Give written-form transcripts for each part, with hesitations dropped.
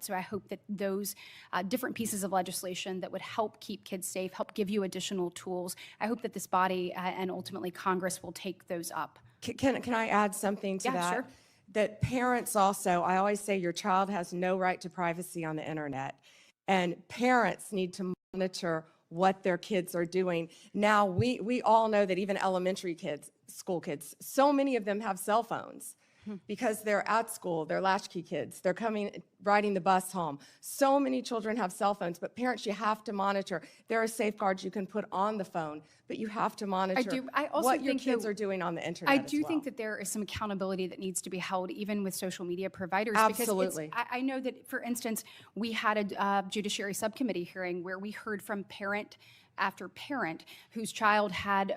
So I hope that those different pieces of legislation that would help keep kids safe, help give you additional tools, I hope that this body and ultimately Congress will take those up. Can I add something to Yeah, that? sure. That parents also, I always say your child has no right to privacy on the internet. And parents need to monitor what their kids are doing. Now, we all know that even elementary kids, school kids, so many of them have cell phones because they're at school, they're latchkey kids, they're riding the bus home. So many children have cell phones, but parents, you have to monitor. There are safeguards you can put on the phone, but you have to monitor what your kids are doing on the internet I do think that there is some accountability that needs to be held even with social media providers. Absolutely. Because I know that, for instance, we had a judiciary subcommittee hearing where we heard from parent after parent whose child had,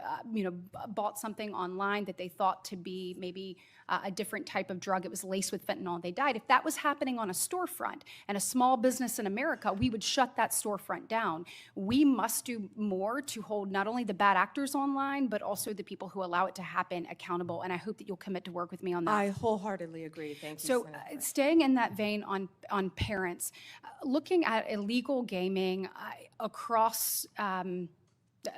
bought something online that they thought to be maybe a different type of drug. It was laced with fentanyl and they died. If that was happening on a storefront and a small business in America, we would shut that storefront down. We must do more to hold not only the bad actors online, but also the people who allow it to happen accountable. And I hope that you'll commit to work with me on that. I wholeheartedly agree. Thank you, So Senator. staying in that vein on parents, looking at illegal gaming across,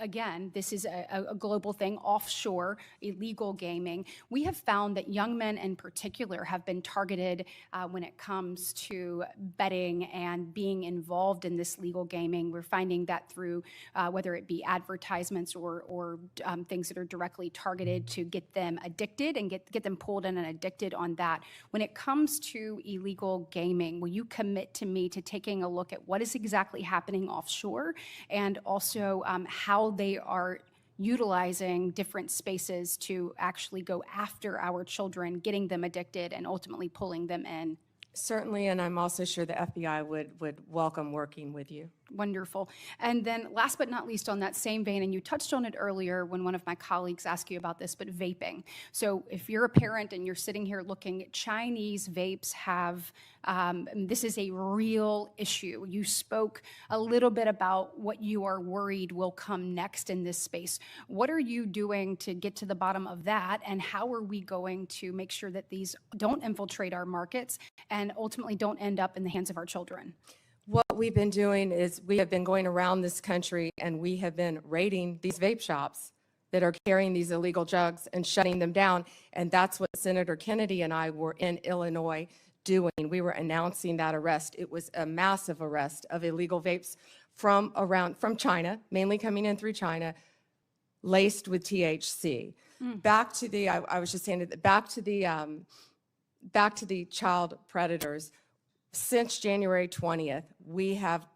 again, this is a global thing, offshore illegal gaming. We have found that young men in particular have been targeted when it comes to betting and being involved in this legal gaming. We're finding that through whether it be advertisements or things that are directly targeted to get them addicted and get them pulled in and addicted on that. When it comes to illegal gaming, will you commit to me to taking a look at what is exactly happening offshore and also how they are utilizing different spaces to actually go after our children, getting them addicted, and ultimately pulling them in? Certainly, and I'm also sure the FBI would welcome working with you. Wonderful. And then last but not least on that same vein, and you touched on it earlier when one of my colleagues asked you about this, but vaping. So if you're a parent and you're sitting here looking, Chinese vapes have, this is a real issue. You spoke a little bit about what you are worried will come next in this space. What are you doing to get to the bottom of that? And how are we going to make sure that these don't infiltrate our markets and ultimately don't end up in the hands of our children? What we've been doing is we have been going around this country and we have been raiding these vape shops that are carrying these illegal drugs and shutting them down. And that's what Senator Kennedy and I were in Illinois doing. We were announcing that arrest. It was a massive arrest of illegal vapes from China, mainly coming in through China, laced with THC. Back to the, I was just saying that back to the child predators. Since January 20th, we have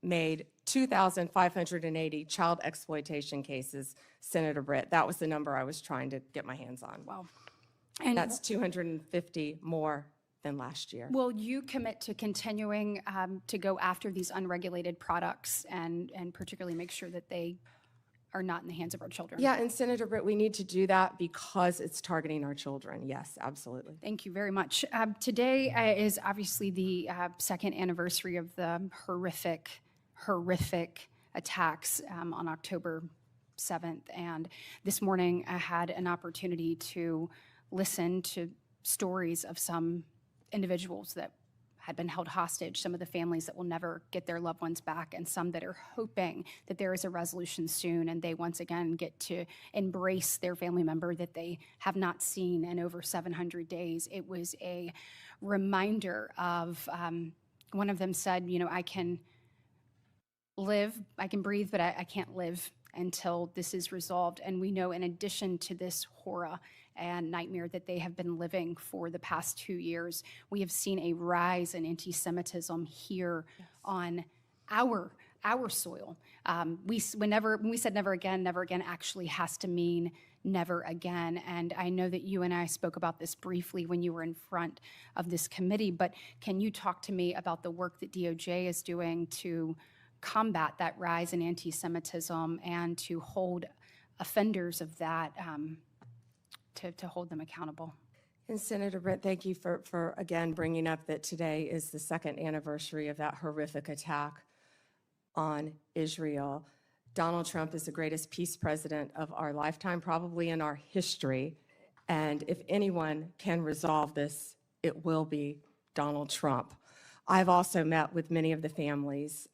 made 2,580 child exploitation cases, Senator Britt. That was the number I was trying to get my hands on. Wow. And that's 250 more than last year. Will you commit to continuing to go after these unregulated products and particularly make sure that they are not in the hands of our children? Yeah, and Senator Britt, we need to do that because it's targeting our children. Yes, absolutely. Thank you very much. Today is obviously the second anniversary of the horrific attacks on October 7th. And this morning I had an opportunity to listen to stories of some individuals that had been held hostage, some of the families that will never get their loved ones back, and some that are hoping that there is a resolution soon and they once again get to embrace their family member that they have not seen in over 700 days. It was a reminder of, one of them said, I can breathe, but I can't live until this is resolved. And we know in addition to this horror and nightmare that they have been living for the past 2 years, we have seen a rise in anti-Semitism here on our soil. When we said never again actually has to mean never again. And I know that you and I spoke about this briefly when you were in front of this committee, but can you talk to me about the work that DOJ is doing to combat that rise in anti-Semitism and to hold offenders of that, to hold them accountable? And Senator Britt, thank you for again bringing up that today is the second anniversary of that horrific attack on Israel. Donald Trump is the greatest peace president of our lifetime, probably in our history. And if anyone can resolve this, it will be Donald Trump. I've also met with many of the families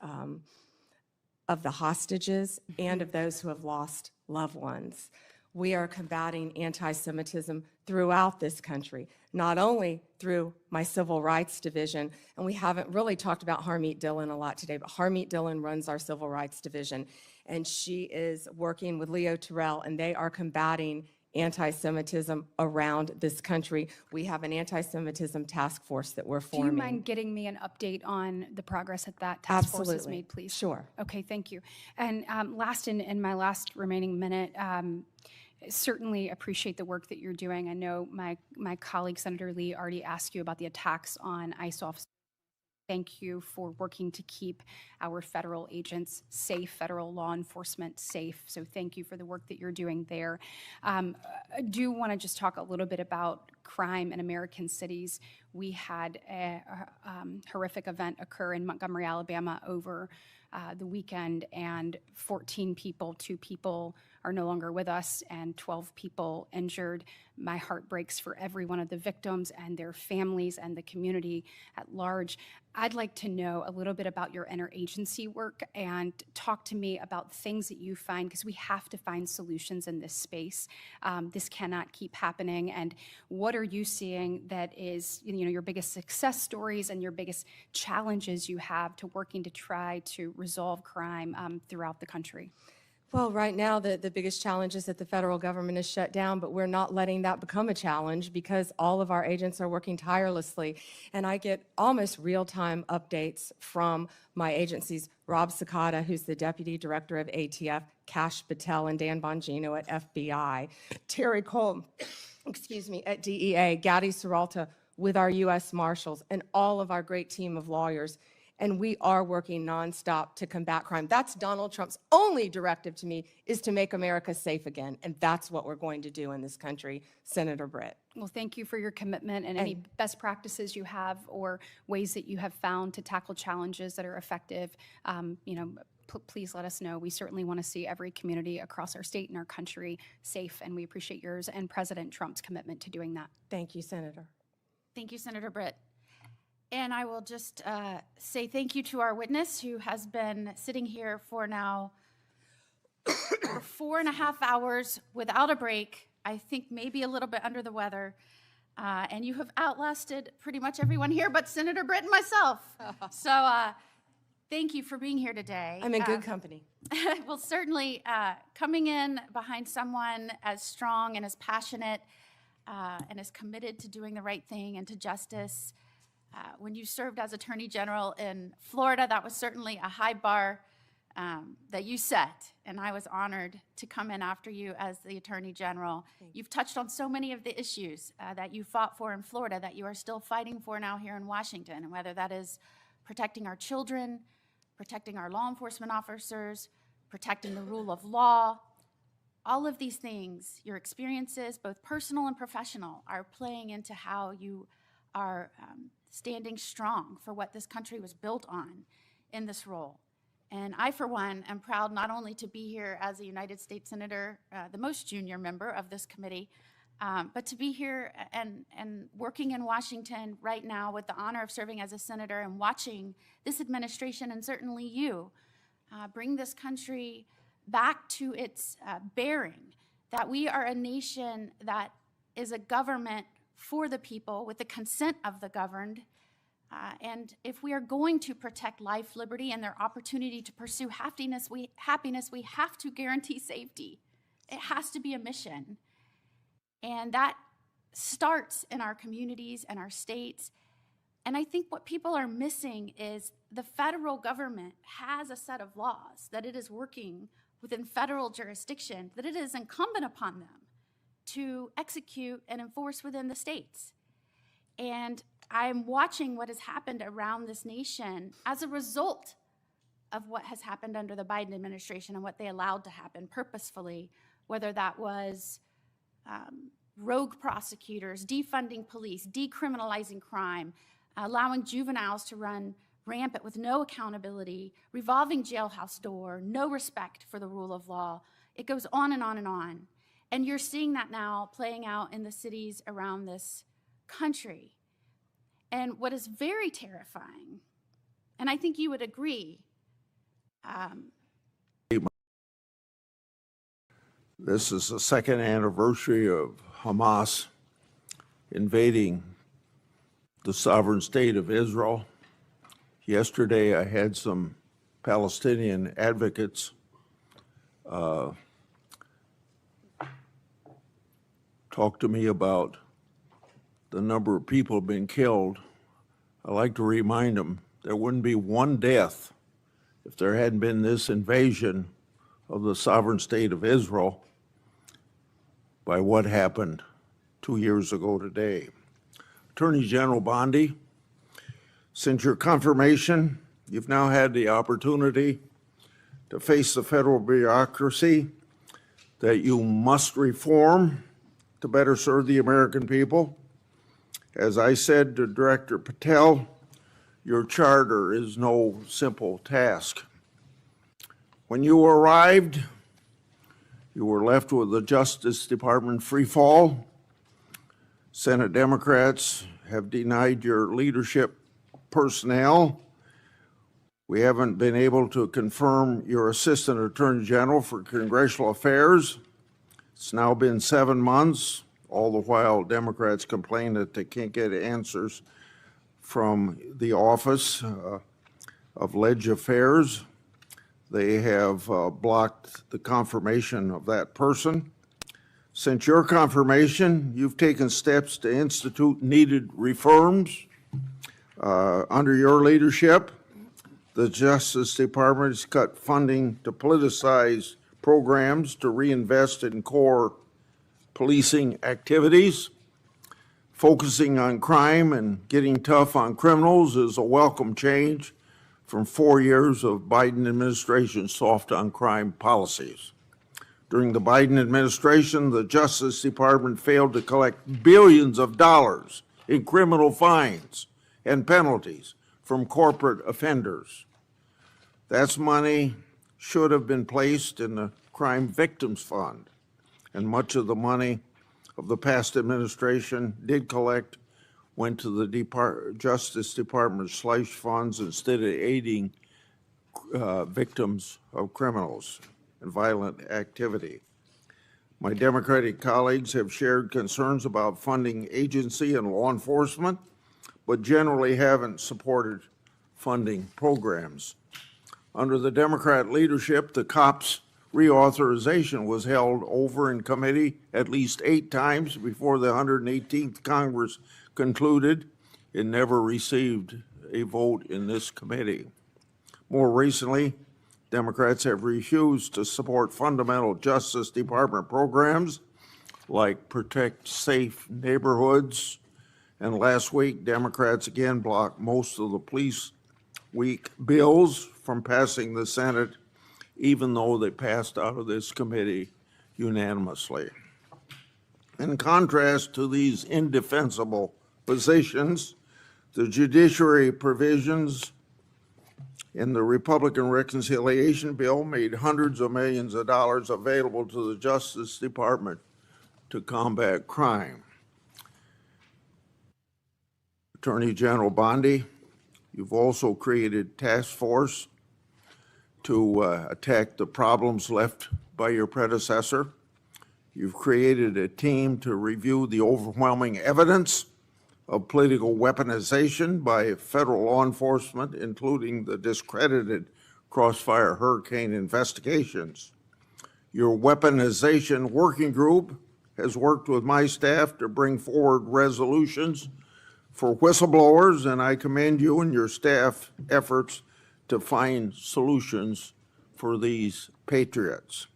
of the hostages and of those who have lost loved ones. We are combating anti-Semitism throughout this country, not only through my Civil Rights Division, and we haven't really talked about Harmeet Dillon a lot today, but Harmeet Dillon runs our Civil Rights Division, and she is working with Leo Terrell, and they are combating anti-Semitism around this country. We have an anti-Semitism task force that we're Do you forming. mind getting me an update on the progress that that task force has Absolutely. made, please? Sure. Okay, thank you. And last, in my last remaining minute, certainly appreciate the work that you're doing. I know my colleague, Senator Lee, already asked you about the attacks on ICE officers. Thank you for working to keep our federal agents safe, federal law enforcement safe. So thank you for the work that you're doing there. I do want to just talk a little bit about crime in American cities. We had a horrific event occur in Montgomery, Alabama over the weekend, and 14 people, 2 people are no longer with us, and 12 people injured. My heart breaks for every one of the victims and their families and the community at large. I'd like to know a little bit about your interagency work and talk to me about things that you find, because we have to find solutions in this space. This cannot keep happening. And what are you seeing that is, your biggest success stories and your biggest challenges you have to working to try to resolve crime throughout the country? Well, right now, the biggest challenge is that the federal government is shut down, but we're not letting that become a challenge because all of our agents are working tirelessly. And I get almost real-time updates from my agencies, Rob Sakata, who's the Deputy Director of ATF, Kash Patel and Dan Bongino at FBI, Terry Cole, at DEA, Gadi Saralta with our U.S. Marshals, and all of our great team of lawyers. And we are working nonstop to combat crime. That's Donald Trump's only directive to me, is to make America safe again. And that's what we're going to do in this country, Senator Britt. Well, thank you for your commitment and any best practices you have or ways that you have found to tackle challenges that are effective. Please let us know. We certainly want to see every community across our state and our country safe, and we appreciate yours and President Trump's commitment to doing that. Thank you, Senator. Thank you, Senator Britt. And I will just say thank you to our witness who has been sitting here for now for 4.5 hours without a break, I think maybe a little bit under the weather. And you have outlasted pretty much everyone here but Senator Britt and myself. So thank you for being here today. I'm in good company. Well, certainly coming in behind someone as strong and as passionate and as committed to doing the right thing and to justice. When you served as Attorney General in Florida, that was certainly a high bar that you set, and I was honored to come in after you as the Attorney General. You've touched on so many of the issues that you fought for in Florida that you are still fighting for now here in Washington, and whether that is protecting our children, protecting our law enforcement officers, protecting the rule of law. All of these things, your experiences, both personal and professional, are playing into how you are standing strong for what this country was built on in this role. And I, for one, am proud not only to be here as a United States Senator, the most junior member of this committee, but to be here and working in Washington right now with the honor of serving as a senator and watching this administration and certainly you bring this country back to its bearing, that we are a nation that is a government for the people with the consent of the governed. And if we are going to protect life, liberty, and their opportunity to pursue happiness, we have to guarantee safety. It has to be a mission. And that starts in our communities and our states. And I think what people are missing is the federal government has a set of laws that it is working within federal jurisdiction, that it is incumbent upon them to execute and enforce within the states. And I'm watching what has happened around this nation as a result of what has happened under the Biden administration and what they allowed to happen purposefully, whether that was rogue prosecutors, defunding police, decriminalizing crime, allowing juveniles to run rampant with no accountability, revolving jailhouse door, no respect for the rule of law. It goes on and on and on. And you're seeing that now playing out in the cities around this country. And what is very terrifying, and I think you would agree, This is the second anniversary of Hamas invading the sovereign state of Israel. Yesterday, I had some Palestinian advocates talk to me about the number of people being killed. I like to remind them there wouldn't be one death if there hadn't been this invasion of the sovereign state of Israel by what happened 2 years ago today. Attorney General Bondi, since your confirmation, you've now had the opportunity to face the federal bureaucracy that you must reform to better serve the American people. As I said to Director Patel, your charter is no simple task. When you arrived, you were left with the Justice Department free fall. Senate Democrats have denied your leadership personnel. We haven't been able to confirm your Assistant Attorney General for Congressional Affairs. It's now been 7 months. All the while, Democrats complain that they can't get answers from the Office of Ledge Affairs. They have blocked the confirmation of that person. Since your confirmation, you've taken steps to institute needed reforms. Under your leadership, the Justice Department has cut funding to politicize programs to reinvest in core policing activities. Focusing on crime and getting tough on criminals is a welcome change from 4 years of Biden administration soft on crime policies. During the Biden administration, the Justice Department failed to collect billions of dollars in criminal fines and penalties from corporate offenders. That's money should have been placed in the Crime Victims Fund, and much of the money of the past administration did collect went to the Justice Department slush funds instead of aiding victims of criminals and violent activity. My Democratic colleagues have shared concerns about funding agency and law enforcement, but generally haven't supported funding programs. Under the Democrat leadership, the COPS reauthorization was held over in committee at least 8 times before the 118th Congress concluded. It never received a vote in this committee. More recently, Democrats have refused to support fundamental Justice Department programs like Protect Safe Neighborhoods. And last week, Democrats again blocked most of the Police Week bills from passing the Senate, even though they passed out of this committee unanimously. In contrast to these indefensible positions, the judiciary provisions in the Republican reconciliation bill made hundreds of millions of dollars available to the Justice Department to combat crime. Attorney General Bondi, you've also created task force to attack the problems left by your predecessor. You've created a team to review the overwhelming evidence of political weaponization by federal law enforcement, including the discredited Crossfire Hurricane investigations. Your weaponization working group has worked with my staff to bring forward resolutions for whistleblowers, and I commend you and your staff efforts to find solutions for these patriots.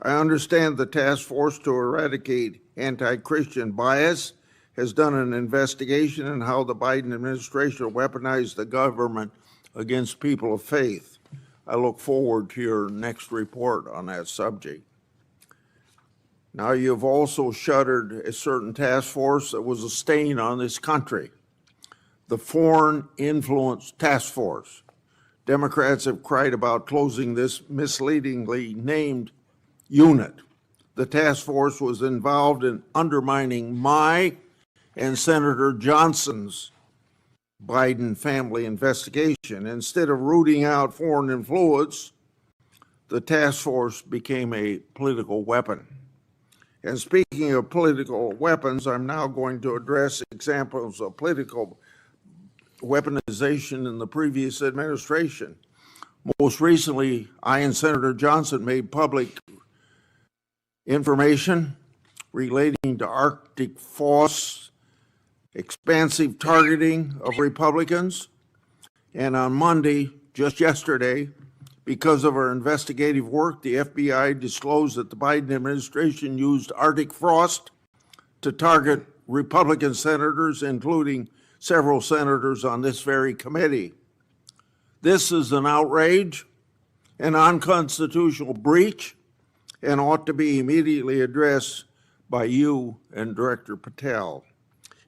I understand the task force to eradicate anti-Christian bias has done an investigation in how the Biden administration weaponized the government against people of faith. I look forward to your next report on that subject. Now, you've also shuttered a certain task force that was a stain on this country, the Foreign Influence Task Force. Democrats have cried about closing this misleadingly named unit. The task force was involved in undermining my and Senator Johnson's Biden family investigation. Instead of rooting out foreign influence, the task force became a political weapon. And speaking of political weapons, I'm now going to address examples of political weaponization in the previous administration. Most recently, I and Senator Johnson made public information relating to Arctic Foss expansive targeting of Republicans. And on Monday, just yesterday, because of our investigative work, the FBI disclosed that the Biden administration used Arctic frost to target Republican senators, including several senators on this very committee. This is an outrage, an unconstitutional breach, and ought to be immediately addressed by you and Director Patel.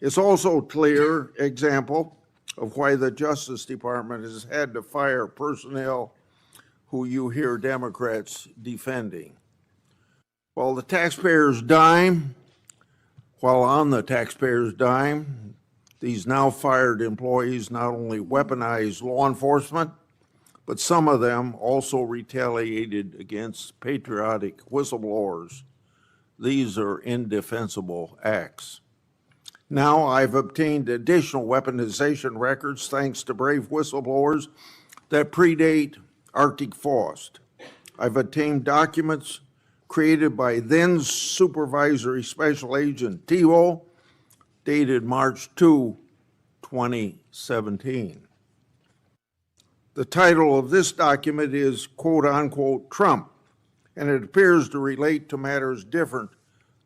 It's also a clear example of why the Justice Department has had to fire personnel who you hear Democrats defending. While on the taxpayer's dime, these now fired employees not only weaponized law enforcement, but some of them also retaliated against patriotic whistleblowers. These are indefensible acts. Now I've obtained additional weaponization records thanks to brave whistleblowers that predate Arctic Frost. I've obtained documents created by then Supervisory Special Agent Tebow, dated March 2, 2017. The title of this document is quote unquote Trump, and it appears to relate to matters different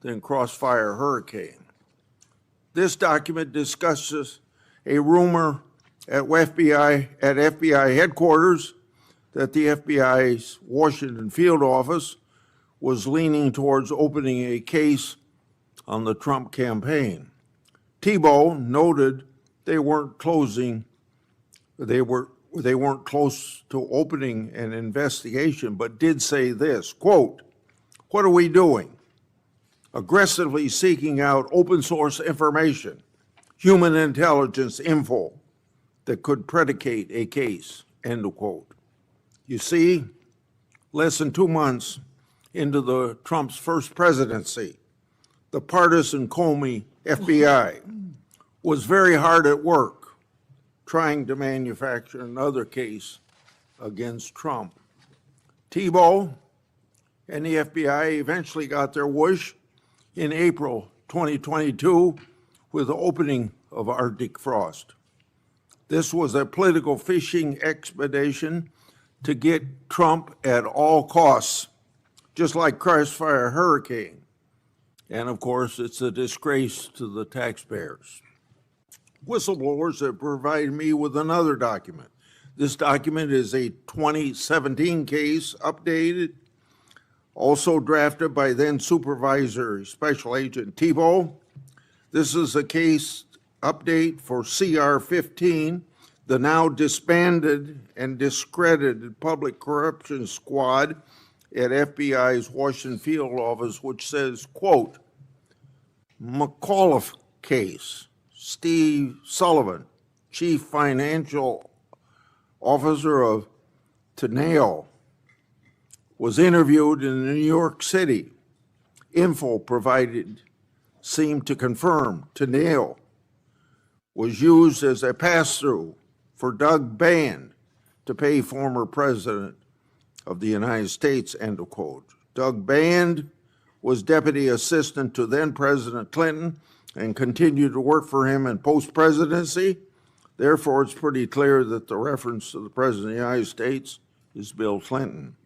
than Crossfire Hurricane. This document discusses a rumor at FBI headquarters that the FBI's Washington field office was leaning towards opening a case on the Trump campaign. Tebow noted they weren't close to opening an investigation, but did say this, quote, "What are we doing? Aggressively seeking out open source information, human intelligence info that could predicate a case," end of quote. You see, less than 2 months into the Trump's first presidency, the partisan Comey FBI was very hard at work trying to manufacture another case against Trump. Tebow and the FBI eventually got their wish in April 2022 with the opening of Arctic Frost. This was a political fishing expedition to get Trump at all costs, just like Crossfire Hurricane. And of course, it's a disgrace to the taxpayers. Whistleblowers have provided me with another document. This document is a 2017 case, updated, also drafted by then Supervisor Special Agent Tebow. This is a case update for CR-15, the now disbanded and discredited public corruption squad at FBI's Washington field office, which says, quote, McAuliffe case, Steve Sullivan, chief financial officer of Teneo, was interviewed in New York City. Info provided seemed to confirm Teneo was used as a pass-through for Doug Band to pay former president of the United States, end of quote. Doug Band was deputy assistant to then President Clinton and continued to work for him in post-presidency. Therefore, it's pretty clear that the reference to the President of the United States is Bill Clinton.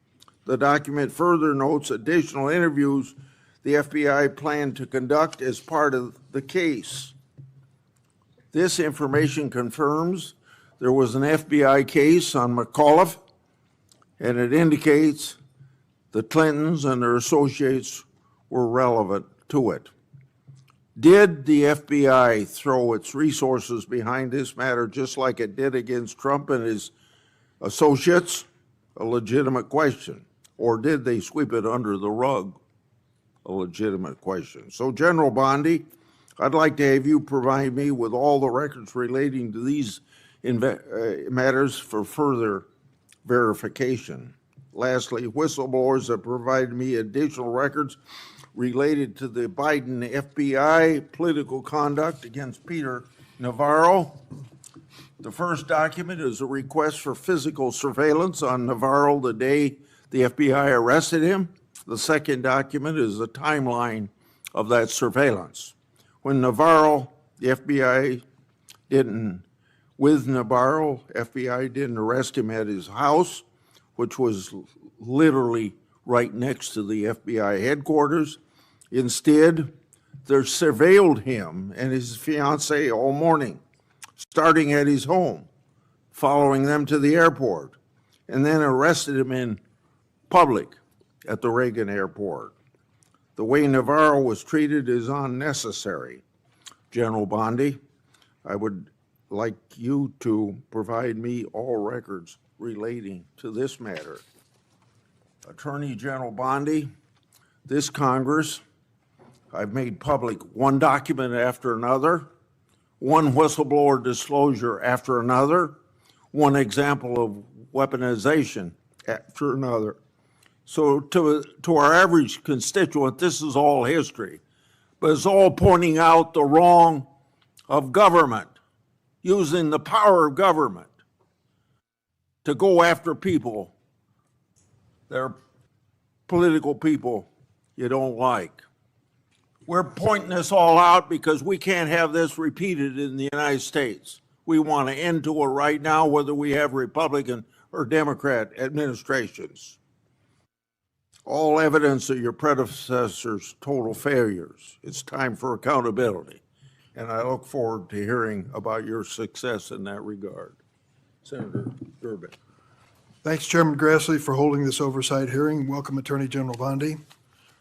The document further notes additional interviews the FBI planned to conduct as part of the case. This information confirms there was an FBI case on McAuliffe, and it indicates the Clintons and their associates were relevant to it. Did the FBI throw its resources behind this matter just like it did against Trump and his associates? A legitimate question. Or did they sweep it under the rug? A legitimate question. So General Bondi, I'd like to have you provide me with all the records relating to these matters for further verification. Lastly, whistleblowers have provided me additional records related to the Biden FBI political conduct against Peter Navarro. The first document is a request for physical surveillance on Navarro the day the FBI arrested him. The second document is a timeline of that surveillance. When Navarro, the FBI didn't arrest him at his house, which was literally right next to the FBI headquarters. Instead, they surveilled him and his fiancée all morning, starting at his home, following them to the airport, and then arrested him in public at the Reagan airport. The way Navarro was treated is unnecessary. General Bondi, I would like you to provide me all records relating to this matter. Attorney General Bondi, this Congress, I've made public one document after another, one whistleblower disclosure after another, one example of weaponization after another. So to our average constituent, this is all history, but it's all pointing out the wrong of government, using the power of government to go after people, they're political people you don't like. We're pointing this all out because we can't have this repeated in the United States. We want to end to it right now, whether we have Republican or Democrat administrations. All evidence of your predecessors' total failures. It's time for accountability. And I look forward to hearing about your success in that regard. Senator Durbin. Thanks, Chairman Grassley, for holding this oversight hearing. Welcome, Attorney General Bondi.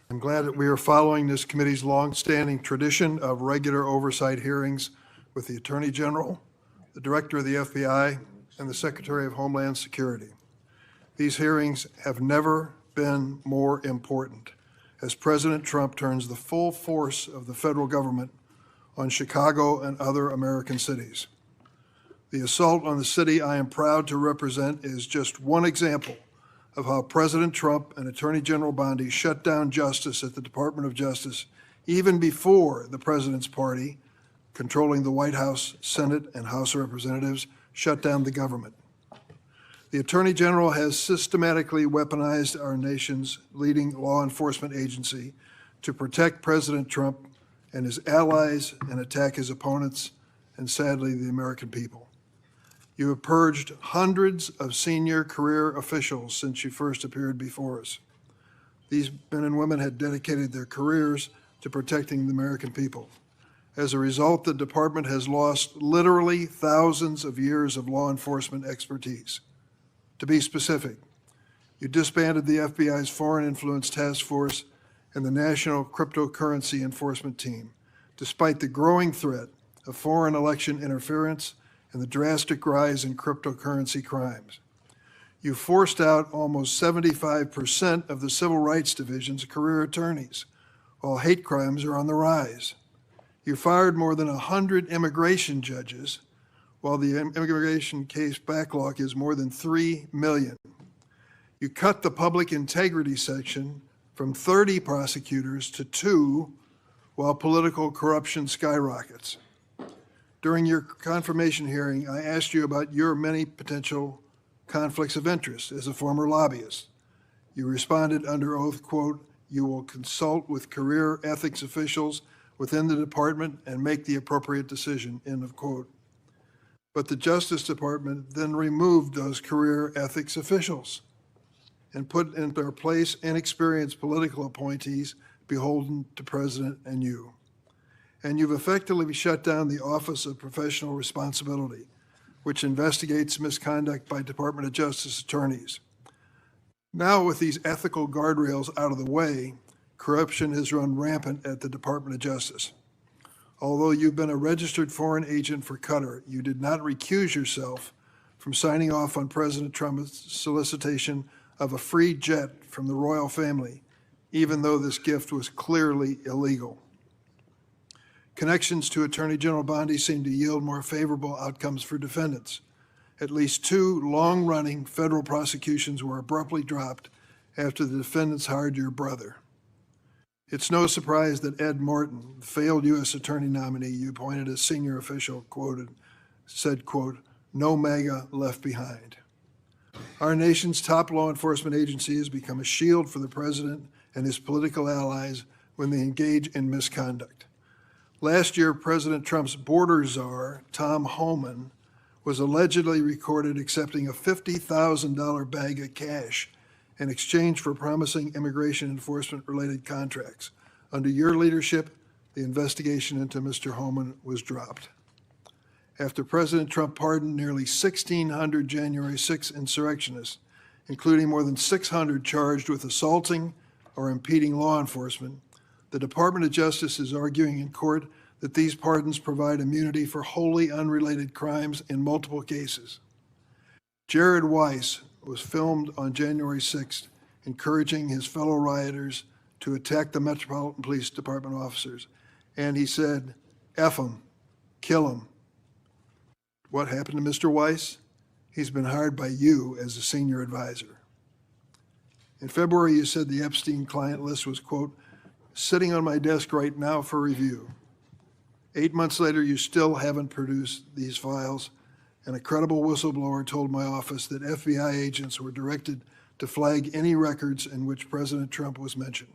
I'm glad that we are following this committee's longstanding tradition of regular oversight hearings with the Attorney General, the Director of the FBI, and the Secretary of Homeland Security. These hearings have never been more important as President Trump turns the full force of the federal government on Chicago and other American cities. The assault on the city I am proud to represent is just one example of how President Trump and Attorney General Bondi shut down justice at the Department of Justice even before the president's party, controlling the White House, Senate, and House of Representatives, shut down the government. The Attorney General has systematically weaponized our nation's leading law enforcement agency to protect President Trump and his allies and attack his opponents and, sadly, the American people. You have purged hundreds of senior career officials since you first appeared before us. These men and women had dedicated their careers to protecting the American people. As a result, the department has lost literally thousands of years of law enforcement expertise. To be specific, you disbanded the FBI's Foreign Influence Task Force and the National Cryptocurrency Enforcement Team, despite the growing threat of foreign election interference and the drastic rise in cryptocurrency crimes. You forced out almost 75% of the Civil Rights Division's career attorneys, while hate crimes are on the rise. You fired more than 100 immigration judges, while the immigration case backlog is more than 3 million. You cut the public integrity section from 30 prosecutors to 2, while political corruption skyrockets. During your confirmation hearing, I asked you about your many potential conflicts of interest as a former lobbyist. You responded under oath, quote, "You will consult with career ethics officials within the department and make the appropriate decision," end of quote. But the Justice Department then removed those career ethics officials and put in their place inexperienced political appointees beholden to President and you. And you've effectively shut down the Office of Professional Responsibility, which investigates misconduct by Department of Justice attorneys. Now, with these ethical guardrails out of the way, corruption has run rampant at the Department of Justice. Although you've been a registered foreign agent for Qatar, you did not recuse yourself from signing off on President Trump's solicitation of a free jet from the royal family, even though this gift was clearly illegal. Connections to Attorney General Bondi seem to yield more favorable outcomes for defendants. At least 2 long-running federal prosecutions were abruptly dropped after the defendants hired your brother. It's no surprise that Ed Morton, the failed U.S. Attorney nominee you appointed as senior official, said, quote, "No MAGA left behind." Our nation's top law enforcement agency has become a shield for the president and his political allies when they engage in misconduct. Last year, President Trump's border czar, Tom Homan, was allegedly recorded accepting a $50,000 bag of cash in exchange for promising immigration enforcement-related contracts. Under your leadership, the investigation into Mr. Homan was dropped. After President Trump pardoned nearly 1,600 January 6 insurrectionists, including more than 600 charged with assaulting or impeding law enforcement, the Department of Justice is arguing in court that these pardons provide immunity for wholly unrelated crimes in multiple cases. Jared Weiss was filmed on January 6th, encouraging his fellow rioters to attack the Metropolitan Police Department officers. And he said, "F them, kill them." What happened to Mr. Weiss? He's been hired by you as a senior advisor. In February, you said the Epstein client list was, quote, "sitting on my desk right now for review." 8 months later, you still haven't produced these files, and a credible whistleblower told my office that FBI agents were directed to flag any records in which President Trump was mentioned.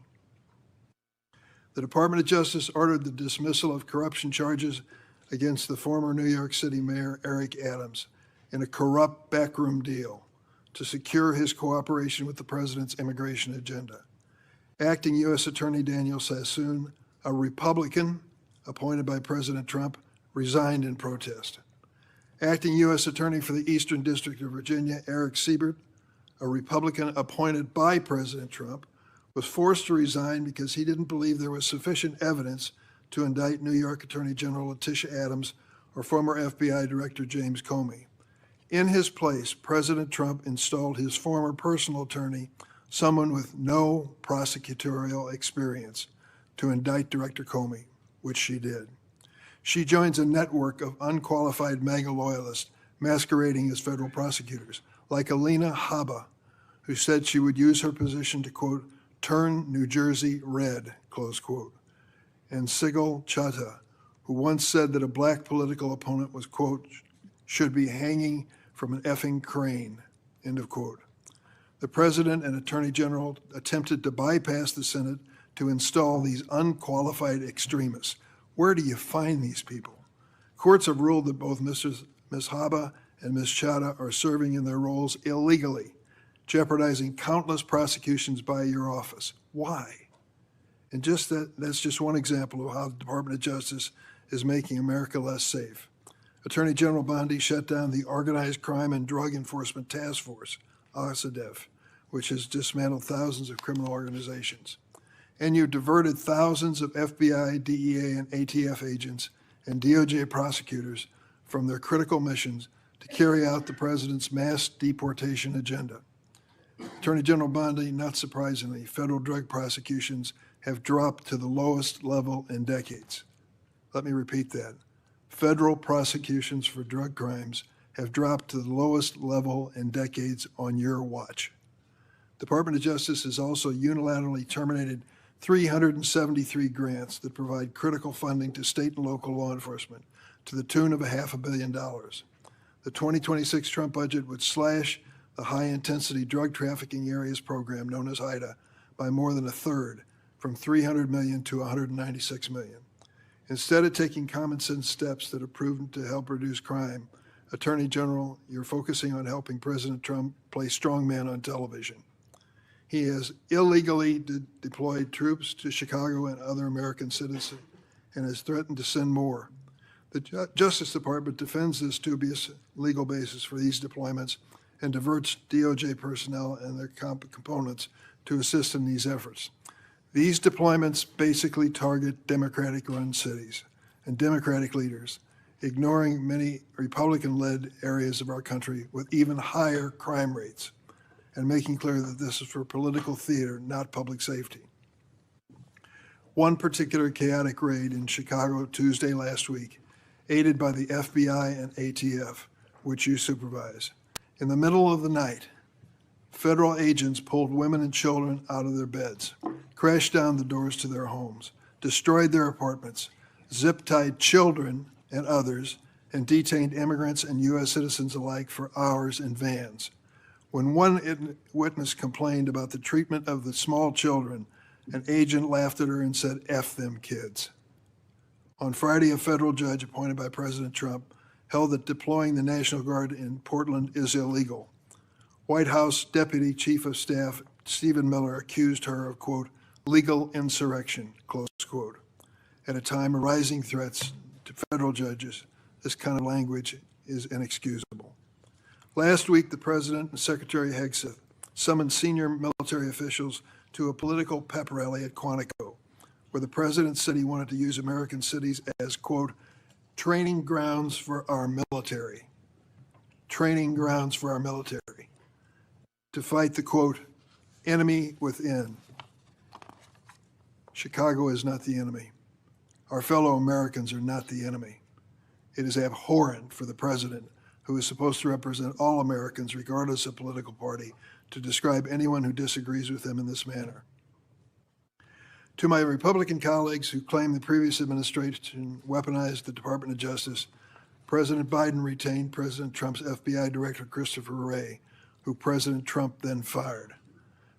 The Department of Justice ordered the dismissal of corruption charges against the former New York City Mayor Eric Adams in a corrupt backroom deal to secure his cooperation with the president's immigration agenda. Acting U.S. Attorney Daniel Sassoon, a Republican appointed by President Trump, resigned in protest. Acting U.S. Attorney for the Eastern District of Virginia, Eric Siebert, a Republican appointed by President Trump, was forced to resign because he didn't believe there was sufficient evidence to indict New York Attorney General Letitia Adams or former FBI Director James Comey. In his place, President Trump installed his former personal attorney, someone with no prosecutorial experience, to indict Director Comey, which she did. She joins a network of unqualified MAGA loyalists masquerading as federal prosecutors, like Alina Habba, who said she would use her position to, quote, "turn New Jersey red," close quote, and Sigal Chattah, who once said that a black political opponent was, quote, "should be hanging from an effing crane," end of quote. The president and attorney general attempted to bypass the Senate to install these unqualified extremists. Where do you find these people? Courts have ruled that both Ms. Habba and Ms. Chattah are serving in their roles illegally, jeopardizing countless prosecutions by your office. Why? And that's just one example of how the Department of Justice is making America less safe. Attorney General Bondi shut down the Organized Crime and Drug Enforcement Task Force, OSADEF, which has dismantled thousands of criminal organizations. And you diverted thousands of FBI, DEA, and ATF agents and DOJ prosecutors from their critical missions to carry out the president's mass deportation agenda. Attorney General Bondi, not surprisingly, federal drug prosecutions have dropped to the lowest level in decades. Let me repeat that. Federal prosecutions for drug crimes have dropped to the lowest level in decades on your watch. Department of Justice has also unilaterally terminated 373 grants that provide critical funding to state and local law enforcement to the tune of $500 million. The 2026 Trump budget would slash the high-intensity drug trafficking areas program known as HIDA by more than a third, from $300 million to $196 million. Instead of taking common sense steps that have proven to help reduce crime, Attorney General, you're focusing on helping President Trump play strongman on television. He has illegally deployed troops to Chicago and other American citizens and has threatened to send more. The Justice Department defends this dubious legal basis for these deployments and diverts DOJ personnel and their components to assist in these efforts. These deployments basically target Democratic-run cities and Democratic leaders, ignoring many Republican-led areas of our country with even higher crime rates, and making clear that this is for political theater, not public safety. one particular chaotic raid in Chicago Tuesday last week, aided by the FBI and ATF, which you supervise. In the middle of the night, federal agents pulled women and children out of their beds, crashed down the doors to their homes, destroyed their apartments, zip-tied children and others, and detained immigrants and U.S. citizens alike for hours in vans. When one witness complained about the treatment of the small children, an agent laughed at her and said, "F them kids." On Friday, a federal judge appointed by President Trump held that deploying the National Guard in Portland is illegal. White House Deputy Chief of Staff Stephen Miller accused her of, quote, legal insurrection, close quote. At a time of rising threats to federal judges, this kind of language is inexcusable. Last week, the President and Secretary Hegseth summoned senior military officials to a political pep rally at Quantico, where the President said he wanted to use American cities as, quote, training grounds for our military. Training grounds for our military. To fight the, quote, enemy within. Chicago is not the enemy. Our fellow Americans are not the enemy. It is abhorrent for the President, who is supposed to represent all Americans regardless of political party, to describe anyone who disagrees with him in this manner. To my Republican colleagues who claim the previous administration weaponized the Department of Justice, President Biden retained President Trump's FBI Director Christopher Wray, who President Trump then fired.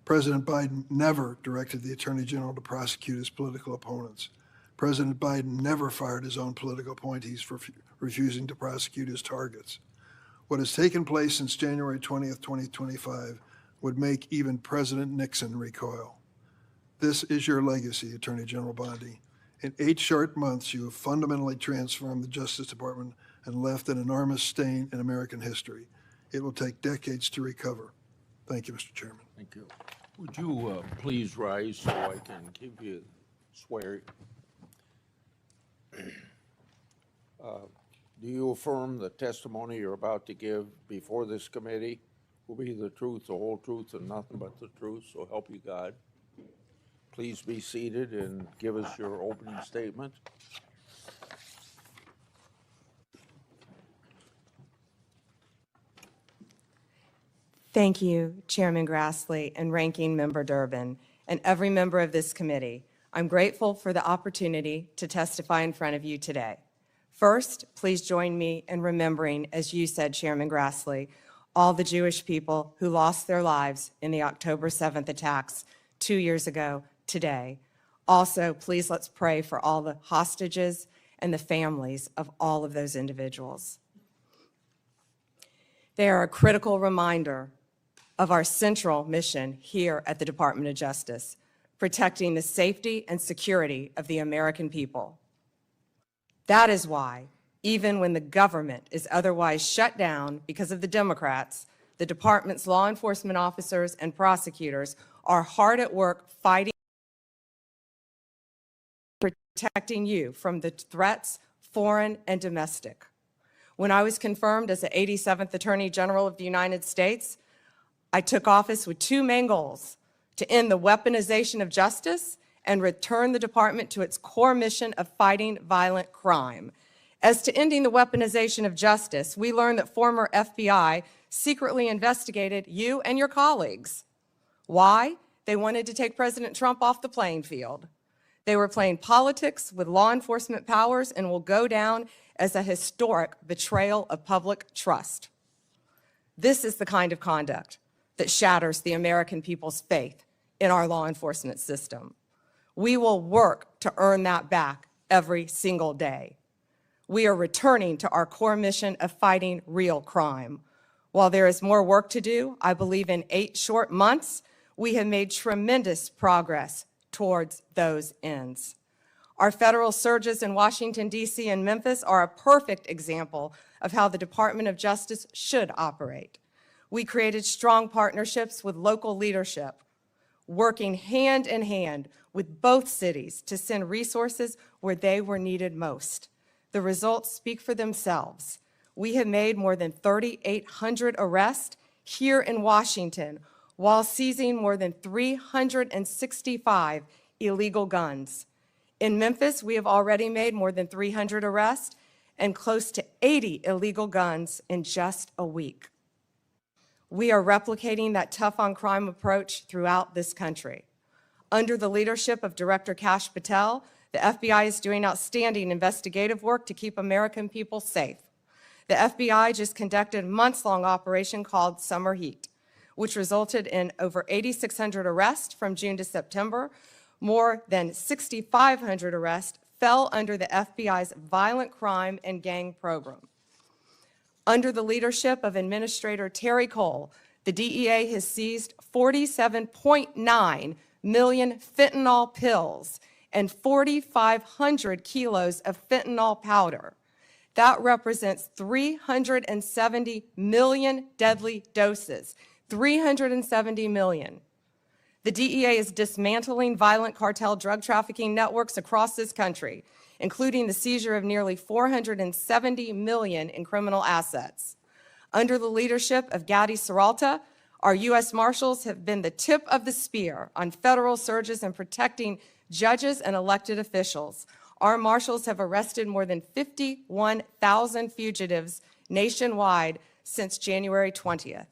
President Biden never directed the Attorney General to prosecute his political opponents. President Biden never fired his own political appointees for refusing to prosecute his targets. What has taken place since January 20th, 2025 would make even President Nixon recoil. This is your legacy, Attorney General Bondi. In 8 short months, you have fundamentally transformed the Justice Department and left an enormous stain in American history. It will take decades to recover. Thank you, Mr. Chairman. Thank you. Would you please rise so I can give you swear? Do you affirm the testimony you're about to give before this committee will be the truth, the whole truth, and nothing but the truth, so help you God? Please be seated and give us your opening statement. Thank you, Chairman Grassley and Ranking Member Durbin, and every member of this committee. I'm grateful for the opportunity to testify in front of you today. First, please join me in remembering, as you said, Chairman Grassley, all the Jewish people who lost their lives in the October 7th attacks 2 years ago today. Also, please let's pray for all the hostages and the families of all of those individuals. They are a critical reminder of our central mission here at the Department of Justice, protecting the safety and security of the American people. That is why, even when the government is otherwise shut down because of the Democrats, the department's law enforcement officers and prosecutors are hard at work fighting, protecting you from the threats, foreign and domestic. When I was confirmed as the 87th Attorney General of the United States, I took office with 2 main goals: to end the weaponization of justice and return the department to its core mission of fighting violent crime. As to ending the weaponization of justice, we learned that former FBI secretly investigated you and your colleagues. Why? They wanted to take President Trump off the playing field. They were playing politics with law enforcement powers and will go down as a historic betrayal of public trust. This is the kind of conduct that shatters the American people's faith in our law enforcement system. We will work to earn that back every single day. We are returning to our core mission of fighting real crime. While there is more work to do, I believe in 8 short months, we have made tremendous progress towards those ends. Our federal surges in Washington, D.C. and Memphis are a perfect example of how the Department of Justice should operate. We created strong partnerships with local leadership, working hand in hand with both cities to send resources where they were needed most. The results speak for themselves. We have made more than 3,800 arrests here in Washington while seizing more than 365 illegal guns. In Memphis, we have already made more than 300 arrests and close to 80 illegal guns in just a week. We are replicating that tough on crime approach throughout this country. Under the leadership of Director Kash Patel, the FBI is doing outstanding investigative work to keep American people safe. The FBI just conducted a months-long operation called Summer Heat, which resulted in over 8,600 arrests from June to September. More than 6,500 arrests fell under the FBI's violent crime and gang program. Under the leadership of Administrator Terry Cole, the DEA has seized 47.9 million fentanyl pills and 4,500 kilos of fentanyl powder. That represents 370 million deadly doses, 370 million. The DEA is dismantling violent cartel drug trafficking networks across this country, including the seizure of nearly 470 million in criminal assets. Under the leadership of Gadi Saralta, our U.S. Marshals have been the tip of the spear on federal surges in protecting judges and elected officials. Our Marshals have arrested more than 51,000 fugitives nationwide since January 20th.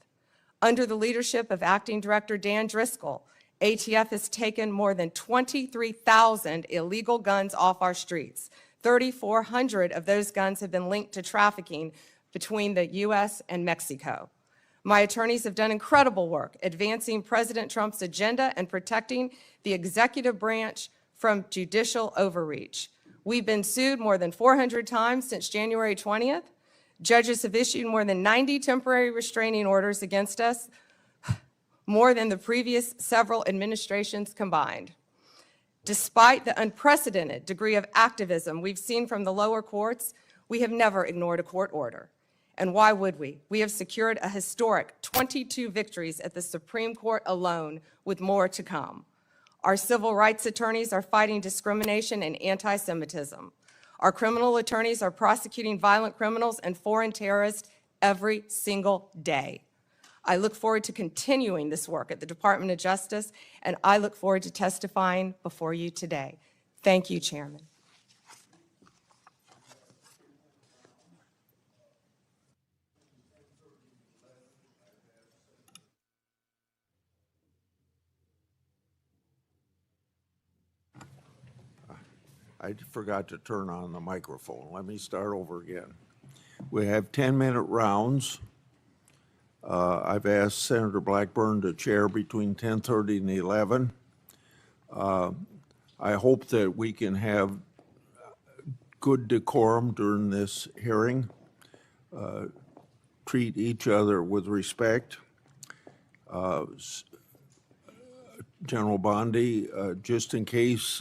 Under the leadership of Acting Director Dan Driscoll, ATF has taken more than 23,000 illegal guns off our streets. 3,400 of those guns have been linked to trafficking between the U.S. and Mexico. My attorneys have done incredible work advancing President Trump's agenda and protecting the executive branch from judicial overreach. We've been sued more than 400 times since January 20th. Judges have issued more than 90 temporary restraining orders against us, more than the previous several administrations combined. Despite the unprecedented degree of activism we've seen from the lower courts, we have never ignored a court order. And why would we? We have secured a historic 22 victories at the Supreme Court alone, with more to come. Our civil rights attorneys are fighting discrimination and anti-Semitism. Our criminal attorneys are prosecuting violent criminals and foreign terrorists every single day. I look forward to continuing this work at the Department of Justice, and I look forward to testifying before you today. Thank you, Chairman. I forgot to turn on the microphone. Let me start over again. We have 10-minute rounds. I've asked Senator Blackburn to chair between 10:30 and 11. I hope that we can have good decorum during this hearing, treat each other with respect. General Bondi, just in case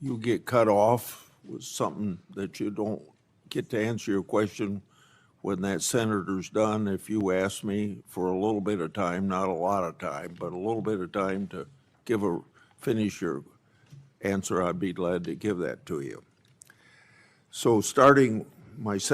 you get cut off with something that you don't get to answer your question when that senator's done, if you ask me for a little bit of time, not a lot of time, but a little bit of time to finish your answer, I'd be glad to give that to you. So starting myself,